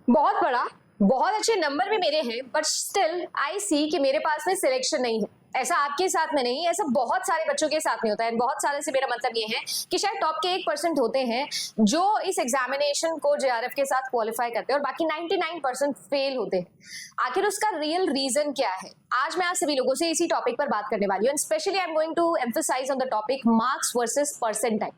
बहुत बड़ा, बहुत अच्छे नंबर भी मेरे हैं, बट स्टिल आई सी कि मेरे पास में सिलेक्शन नहीं है। ऐसा आपके साथ में नहीं, ऐसा बहुत सारे बच्चों के साथ में होता है। बहुत सारे से मेरा मतलब ये है कि शायद टॉप के 1% होते हैं जो इस एग्जामिनेशन को जेआरएफ के साथ क्वालिफाई करते हैं और बाकी 99% फेल होते हैं। आखिर उसका रियल रीजन क्या है, आज मैं आप सभी लोगों से इसी टॉपिक पर बात करने वाली हूँ। Specially I am going to emphasise on the topic marks versus percentile.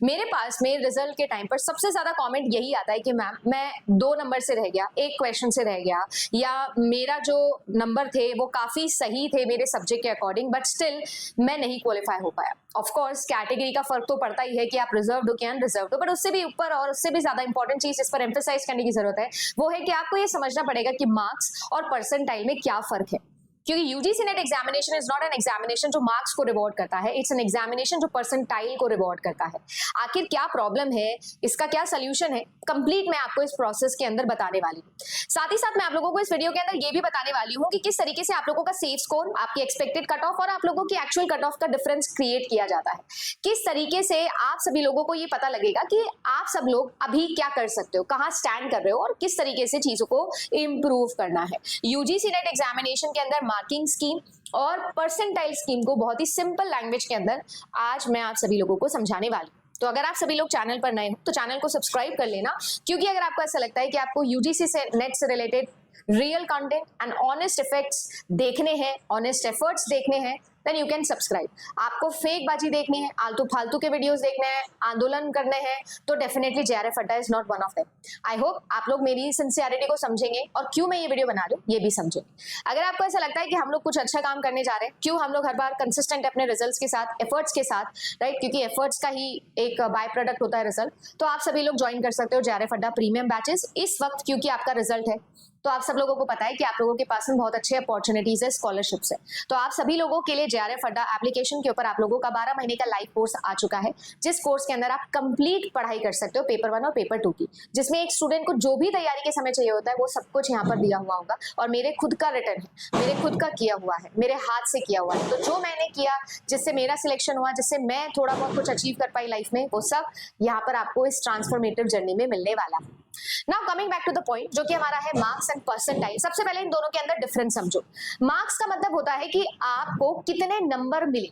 मेरे पास में रिजल्ट के टाइम पर सबसे ज्यादा कमेंट यही आता है कि मैम मैं 2 नंबर से रह गया, 1 क्वेश्चन से रह गया, या मेरा जो नंबर थे वो काफी सही थे मेरे सब्जेक्ट के अकॉर्डिंग, बट स्टिल मैं नहीं क्वालिफाई हो पाया। ऑफ कोर्स कैटेगरी का फर्क तो पड़ता ही है कि आप रिजर्व हो कि अनरिजर्व हो, बट उससे भी ऊपर और उससे भी ज्यादा इंपॉर्टेंट चीज इस पर एम्फसाइज करने की जरूरत है वो है कि आपको ये समझना पड़ेगा कि मार्क्स और परसेंटाइल में क्या फर्क है। क्योंकि UGC net examination is not an examination जो मार्क्स को रिवॉर्ड करता है, इट्स एन एग्जामिनेशन जो परसेंटाइल को रिवॉर्ड करता है। आखिर क्या प्रॉब्लम है, इसका क्या सोल्यूशन है, कंप्लीट मैं आपको इस प्रोसेस के अंदर बताने वाली हूँ। साथ ही साथ मैं आप लोगों को इस वीडियो के अंदर ये भी बताने वाली हूँ कि किस तरीके से आप लोगों का सेफ स्कोर, आपकी एक्सपेक्टेड कट ऑफ और आप लोगों की एक्चुअल कट ऑफ का डिफरेंस क्रिएट किया जाता है। किस तरीके से आप सभी लोगों को ये पता लगेगा कि आप सब लोग अभी क्या कर सकते हो, कहाँ स्टैंड कर रहे हो और किस तरीके से चीजों को इंप्रूव करना है। यूजीसी नेट एग्जामिनेशन के अंदर मार्किंग स्कीम और परसेंटाइल स्कीम को बहुत ही सिंपल लैंग्वेज के अंदर आज मैं आप सभी लोगों को समझाने वाली हूँ। तो अगर आप सभी लोग चैनल पर नए हो तो चैनल को सब्सक्राइब कर लेना, क्योंकि अगर आपको ऐसा लगता है कि आपको यूजीसी से नेट से related real content and honest effects देखने हैं, ऑनेस्ट एफर्ट्स देखने हैं, देन यू कैन सब्सक्राइब। आपको फेक बाजी देखनी है, आलतू फालतू के वीडियोस देखने हैं, आंदोलन करने हैं, तो डेफिनेटली जेआरएफ अड्डा is not one of them. I hope आप लोग मेरी सिंसियरिटी को समझेंगे और क्यों मैं ये वीडियो बना रही हूँ ये भी समझेंगे। अगर आपको ऐसा लगता है कि हम लोग कुछ अच्छा काम करने जा रहे हैं, क्यों हम लोग हर बार कंसिस्टेंट अपने रिजल्ट्स के साथ, एफर्ट्स के साथ, राइट, क्योंकि एफर्ट्स का ही एक बाय प्रोडक्ट होता है रिजल्ट, तो आप सभी लोग ज्वाइन कर सकते हो जेआरएफ अड्डा प्रीमियम बैचेस इस वक्त, क्योंकि आपका रिजल्ट है। तो आप सब लोगों को पता है कि आप लोगों के पास में बहुत अच्छे अपॉर्चुनिटीज है स्कॉलरशिप से। तो आप सभी लोगों के लिए जेआरएफ अड्डा एप्लीकेशन के ऊपर आप लोगों का 12 महीने का लाइव कोर्स आ चुका है, जिस कोर्स के अंदर आप कंप्लीट पढ़ाई कर सकते हो पेपर 1 और पेपर 2 की, जिसमें एक स्टूडेंट को जो भी तैयारी के समय चाहिए होता है वो सब कुछ यहाँ पर दिया हुआ होगा। और मेरे खुद का रिटर्न है, मेरे खुद का किया हुआ है, मेरे हाथ से किया हुआ है। तो जो मैंने किया, जिससे मेरा सिलेक्शन हुआ, जिससे मैं थोड़ा बहुत कुछ अचीव कर पाई लाइफ में, वो सब यहाँ पर आपको इस ट्रांसफॉर्मेटिव जर्नी में मिलने वाला है। Now coming back to the point, जो कि हमारा है मार्क्स एंड परसेंटाइल। सबसे पहले इन दोनों के अंदर डिफरेंस समझो। मार्क्स का मतलब होता है कि आपको कितने नंबर मिले।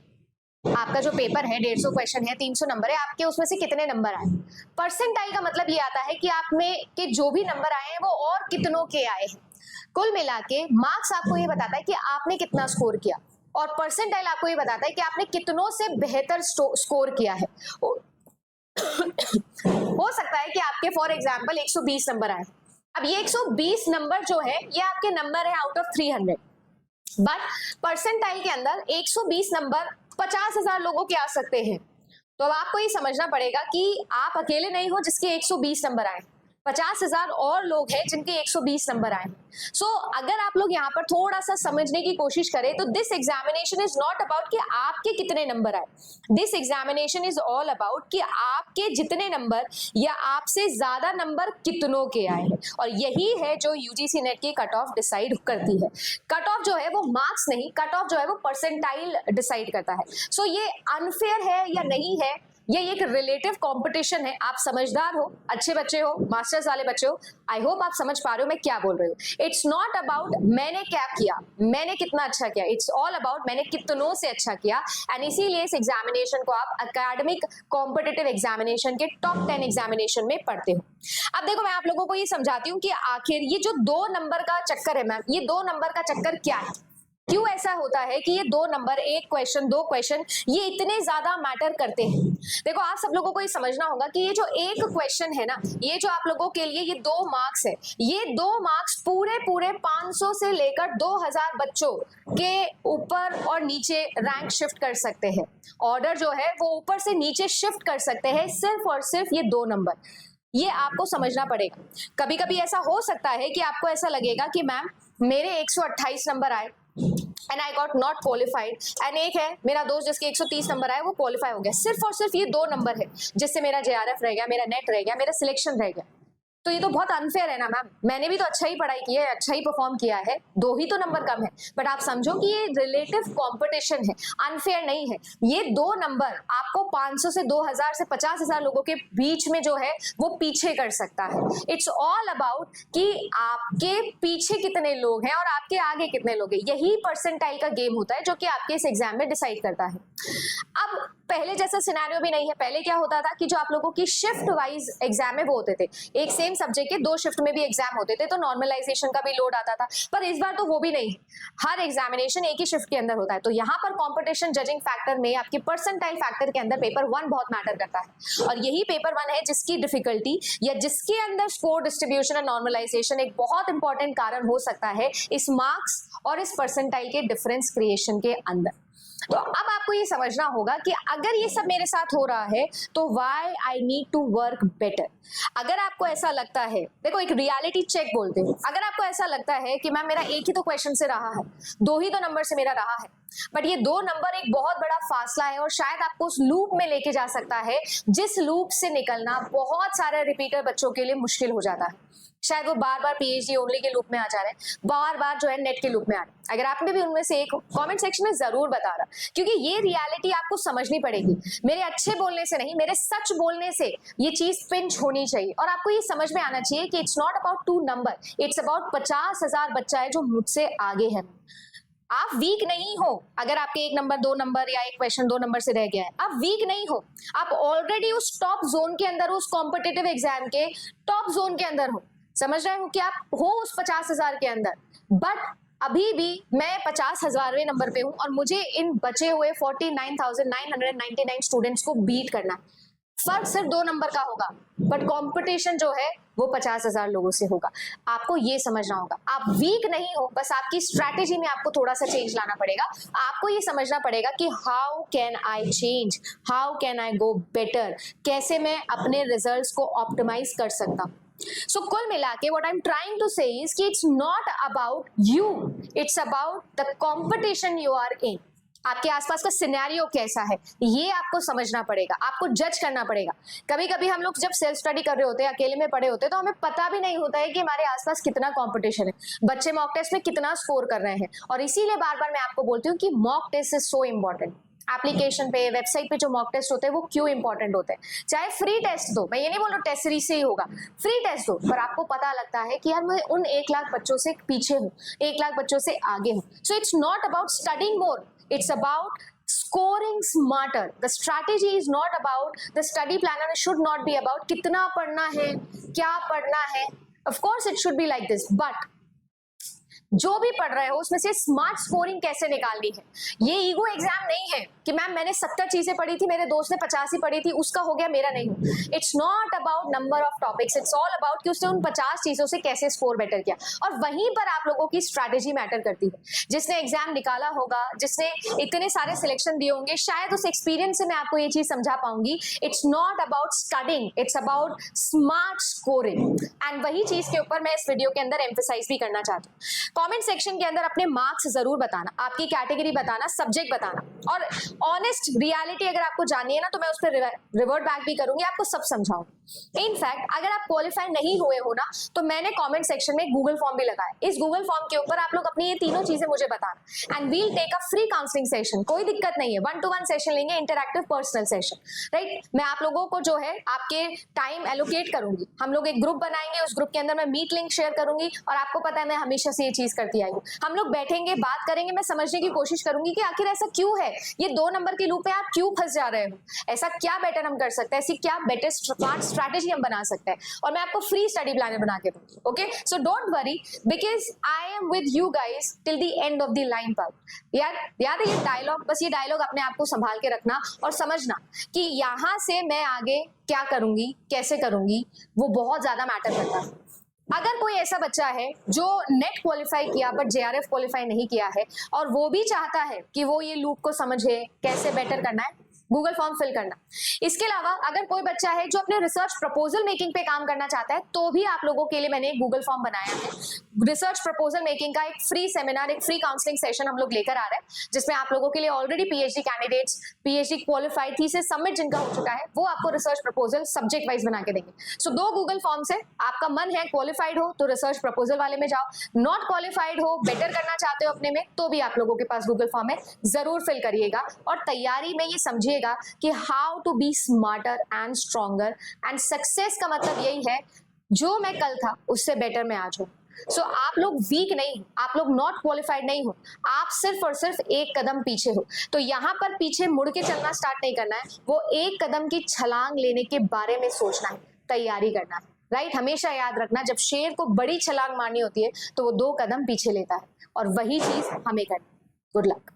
आपका जो पेपर है 150 क्वेश्चन है, 300 नंबर है, आपके उसमें से कितने नंबर आए। परसेंटाइल का मतलब ये आता है कि आप में के जो भी नंबर आए हैं वो और कितनों के आए हैं। कुल मिला के मार्क्स आपको ये बताता है कि आपने कितना स्कोर किया, और परसेंटाइल आपको ये बताता है कि आपने कितनों से बेहतर स्कोर किया है। हो सकता है कि आपके फॉर एग्जांपल 120 नंबर आए। अब ये 120 नंबर जो है ये आपके नंबर है आउट ऑफ 300, बट परसेंटाइल के अंदर 120 नंबर 50,000 लोगों के आ सकते हैं। तो अब आपको ये समझना पड़ेगा कि आप अकेले नहीं हो जिसके 120 नंबर आए, 50,000 और लोग हैं जिनके 120 नंबर आए। सो अगर आप लोग यहाँ पर थोड़ा सा समझने की कोशिश करें तो this examination is not about कि आपके कितने नंबर आए, this examination is all about कि आपके जितने नंबर या आपसे ज्यादा नंबर कितनों के आए हैं। और यही है जो यूजीसी नेट की कट ऑफ डिसाइड करती है। कट ऑफ जो है वो मार्क्स नहीं, कट ऑफ जो है वो परसेंटाइल डिसाइड करता है। सो ये अनफेयर है या नहीं है, ये एक रिलेटिव कंपटीशन है। आप समझदार हो, अच्छे बच्चे हो, मास्टर्स वाले बच्चे हो, आई होप आप समझ पा रहे हो मैं क्या बोल रही हूँ। इट्स नॉट अबाउट मैंने क्या किया, मैंने कितना अच्छा किया, इट्स ऑल अबाउट मैंने कितनों से अच्छा किया। एंड इसीलिए इस एग्जामिनेशन को आप एकेडमिक कॉम्पिटिटिव एग्जामिनेशन के टॉप 10 एग्जामिनेशन में पढ़ते हो। अब देखो मैं आप लोगों को ये समझाती हूँ कि आखिर ये जो 2 नंबर का चक्कर है मैम, ये 2 नंबर का चक्कर क्या है, क्यों ऐसा होता है कि ये 2 नंबर, 1 क्वेश्चन, 2 क्वेश्चन, ये इतने ज्यादा मैटर करते हैं। देखो आप सब लोगों को ये समझना होगा कि ये जो 1 क्वेश्चन है ना, ये जो आप लोगों के लिए ये 2 मार्क्स है, ये 2 मार्क्स पूरे 500 से लेकर 2000 बच्चों के ऊपर और नीचे रैंक शिफ्ट कर सकते हैं। ऑर्डर जो है वो ऊपर से नीचे शिफ्ट कर सकते हैं सिर्फ और सिर्फ ये 2 नंबर। ये आपको समझना पड़ेगा। कभी कभी ऐसा हो सकता है कि आपको ऐसा लगेगा कि मैम मेरे 128 नंबर आए and I got not qualified, and एक है मेरा दोस्त जिसके 130 नंबर आए वो क्वालिफाई हो गया। सिर्फ और सिर्फ ये 2 नंबर है जिससे मेरा जेआरएफ रह गया, मेरा नेट रह गया, मेरा सिलेक्शन रह गया। तो ये तो बहुत अनफेयर है ना मैम, मैंने भी तो अच्छा ही पढ़ाई की है, अच्छा ही परफॉर्म किया है, 2 ही तो नंबर कम है, बट आप समझो कि ये रिलेटिव कंपटीशन है, अनफेयर नहीं है। ये 2 नंबर आपको 500 से 2000 से 50,000 लोगों के बीच में जो है वो पीछे कर सकता है। इट्स ऑल अबाउट कि आपके पीछे कितने लोग हैं और आपके आगे कितने लोग हैं, यही परसेंटाइल का गेम होता है जो कि आपके इस एग्जाम में डिसाइड करता है। अब पहले जैसा सिनेरियो भी नहीं है, पहले क्या होता था कि जो आप लोगों की शिफ्ट वाइज एग्जाम है वो होते थे, एक सेम सब्जेक्ट के 2 शिफ्ट में भी एग्जाम होते थे, तो नॉर्मलाइजेशन का भी लोड आता था, पर इस बार तो वो भी नहीं है, हर एग्जामिनेशन एक ही शिफ्ट के अंदर होता है। तो यहाँ पर कॉम्पिटिशन जजिंग फैक्टर में आपकी परसेंटाइल फैक्टर के अंदर पेपर 1 बहुत मैटर करता है, और यही पेपर 1 है जिसकी डिफिकल्टी या जिसके अंदर स्कोर डिस्ट्रीब्यूशन और नॉर्मलाइजेशन एक बहुत इंपॉर्टेंट कारण हो सकता है इस मार्क्स और इस परसेंटाइल के डिफरेंस क्रिएशन के अंदर। तो अब आपको ये समझना होगा कि अगर ये सब मेरे साथ हो रहा है तो why I need to work better. अगर आपको ऐसा लगता है, देखो एक रियलिटी चेक बोलते हैं, अगर आपको ऐसा लगता है कि मैम मेरा एक ही तो क्वेश्चन से रहा है, 2 ही तो नंबर से मेरा रहा है, बट ये 2 नंबर एक बहुत बड़ा फासला है और शायद आपको उस लूप में लेके जा सकता है जिस लूप से निकलना बहुत सारे रिपीटर बच्चों के लिए मुश्किल हो जाता है। शायद वो बार बार पीएचडी ओनली के लूप में आ जा रहे हैं, बार बार जो है नेट के लूप में आ रहे हैं। अगर आपने भी उनमें से एक कमेंट सेक्शन में जरूर बता रहा, क्योंकि ये रियलिटी आपको समझनी पड़ेगी। मेरे अच्छे बोलने से नहीं, मेरे सच बोलने से ये चीज पिंच होनी चाहिए और आपको ये समझ में आना चाहिए कि it's not about 2 number, it's about 50,000 बच्चा है जो मुझसे आगे है। आप वीक नहीं हो अगर आपके 1 नंबर 2 नंबर या एक क्वेश्चन 2 नंबर से रह गया है, आप वीक नहीं हो, आप ऑलरेडी उस टॉप जोन के अंदर, उस कॉम्पिटिटिव एग्जाम के टॉप जोन के अंदर हो। समझ रहे हो कि आप हो उस 50,000 के अंदर, बट अभी भी मैं 50,000वें नंबर पे हूं और मुझे इन बचे हुए 49,999 स्टूडेंट्स को बीट करना है। फर्क सिर्फ 2 नंबर का होगा, बट कंपटीशन जो है वो 50,000 लोगों से होगा। आपको ये समझना होगा, आप वीक नहीं हो, बस आपकी स्ट्रैटेजी में आपको थोड़ा सा चेंज लाना पड़ेगा। आपको ये समझना पड़ेगा कि how can I change, how can I go better, कैसे मैं अपने रिजल्ट्स को ऑप्टिमाइज कर सकता हूं। So कुल मिला के what I'm trying to say is कि it's not about you, it's about the competition you are in. आपके आसपास का सिनेरियो कैसा है ये आपको समझना पड़ेगा, आपको जज करना पड़ेगा। कभी कभी हम लोग जब सेल्फ स्टडी कर रहे होते हैं, अकेले में पढ़े होते हैं, तो हमें पता भी नहीं होता है कि हमारे आसपास कितना कंपटीशन है, बच्चे मॉक टेस्ट में कितना स्कोर कर रहे हैं। और इसीलिए बार बार मैं आपको बोलती हूँ कि mock test is so important. Application पे, वेबसाइट पे जो मॉक टेस्ट होते हैं वो क्यों इंपॉर्टेंट होते हैं। चाहे फ्री टेस्ट दो, मैं ये नहीं बोल रहा टेस्ट सीरीज से ही होगा, फ्री टेस्ट दो, पर आपको पता लगता है कि यार मैं उन 1 लाख बच्चों से पीछे हूँ, 1 लाख बच्चों से आगे हूँ। So it's not about studying more, it's about scoring smarter. The strategy is not about, the study planner should not be about कितना पढ़ना है, क्या पढ़ना है। Of course it should be like this, but जो भी पढ़ रहे हो उसमें से स्मार्ट स्कोरिंग कैसे निकालनी है। ये ईगो एग्जाम नहीं है कि मैम मैंने 70 चीजें पढ़ी थी, मेरे दोस्त ने 50 ही पढ़ी थी, उसका हो गया, मेरा नहीं हो। It's not about number of topics, it's all about कि उसने उन 50 चीजों से कैसे स्कोर बेटर किया। और वहीं पर आप लोगों की स्ट्रैटेजी मैटर करती है। जिसने एग्जाम निकाला होगा, जिसने इतने सारे सिलेक्शन दिए होंगे, शायद उस एक्सपीरियंस से मैं आपको ये चीज समझा पाऊंगी। It's not about studying, it's about smart scoring. And वही चीज के ऊपर मैं इस वीडियो के अंदर एम्फसाइज भी करना चाहती हूँ। कमेंट सेक्शन के अंदर अपने मार्क्स जरूर बताना, आपकी कैटेगरी बताना, सब्जेक्ट बताना, और ऑनेस्ट रियलिटी अगर आपको जाननी है ना तो मैं उस पर रिवर्ट बैक भी करूंगी, आपको सब समझाऊंगी। इनफैक्ट अगर आप क्वालिफाई नहीं हुए हो ना तो मैंने कमेंट सेक्शन में गूगल फॉर्म भी लगाया, इस गूगल फॉर्म के ऊपर आप लोग अपनी ये तीनों चीजें मुझे बताना, and will take a free counselling session. कोई दिक्कत नहीं है, 1-to-1 सेशन लेंगे, इंटरैक्टिव पर्सनल सेशन, राइट। मैं आप लोगों को जो है आपके टाइम एलोकेट करूंगी, हम लोग एक ग्रुप बनाएंगे, उस ग्रुप के अंदर मैं मीट लिंक शेयर करूंगी, और आपको पता है मैं हमेशा से ये चीज करती आई हूँ। हम लोग बैठेंगे, बात करेंगे, मैं समझने की कोशिश करूंगी कि आखिर ऐसा क्यों है, ये 2 नंबर के लूप में आप क्यों फंस जा रहे हो, ऐसा क्या बेटर हम कर सकते हैं, ऐसी क्या बेटर स्मार्ट स्ट्रैटेजी हम बना सकते हैं, और मैं आपको फ्री स्टडी प्लानर बना के दूंगी। Okay, so don't worry, because I am with you guys till the end of the line part. याद है ये डायलॉग, बस ये डायलॉग अपने आप को संभाल के रखना और समझना कि यहां से मैं आगे क्या करूंगी, कैसे करूंगी, वो बहुत ज्यादा मैटर करता है। अगर कोई ऐसा बच्चा है जो नेट क्वालिफाई किया बट जेआरएफ क्वालिफाई नहीं किया है, और वो भी चाहता है कि वो ये लूप को समझे, कैसे बेटर करना है, गूगल फॉर्म फिल करना। इसके अलावा अगर कोई बच्चा है जो अपने रिसर्च प्रपोजल मेकिंग पे काम करना चाहता है, तो भी आप लोगों के लिए मैंने एक गूगल फॉर्म बनाया है। रिसर्च प्रपोजल मेकिंग का एक फ्री सेमिनार, एक फ्री काउंसलिंग सेशन हम लोग लेकर आ रहे हैं, जिसमें आप लोगों के लिए already PhD candidates, PhD qualified thesis submit जिनका हो चुका है, वो आपको रिसर्च प्रपोजल सब्जेक्ट वाइज बना के देंगे। सो 2 गूगल फॉर्म्स है। आपका मन है क्वालिफाइड हो तो रिसर्च प्रपोजल वाले में जाओ, नॉट क्वालिफाइड हो, बेटर करना चाहते हो अपने में, तो भी आप लोगों के पास गूगल फॉर्म है, जरूर फिल करिएगा। और तैयारी में ये समझिएगा कि how to be smarter and stronger, and success का मतलब यही है जो मैं कल था उससे बेटर मैं आज हूं। सो आप लोग वीक नहीं हो, आप लोग नॉट क्वालिफाइड नहीं हो, आप सिर्फ और सिर्फ एक कदम पीछे हो। तो यहाँ पर पीछे मुड़ के चलना स्टार्ट नहीं करना है, वो एक कदम की छलांग लेने के बारे में सोचना है, तैयारी करना है, राइट। हमेशा याद रखना, जब शेर को बड़ी छलांग मारनी होती है तो वो 2 कदम पीछे लेता है, और वही चीज हमें करनी है। Good luck.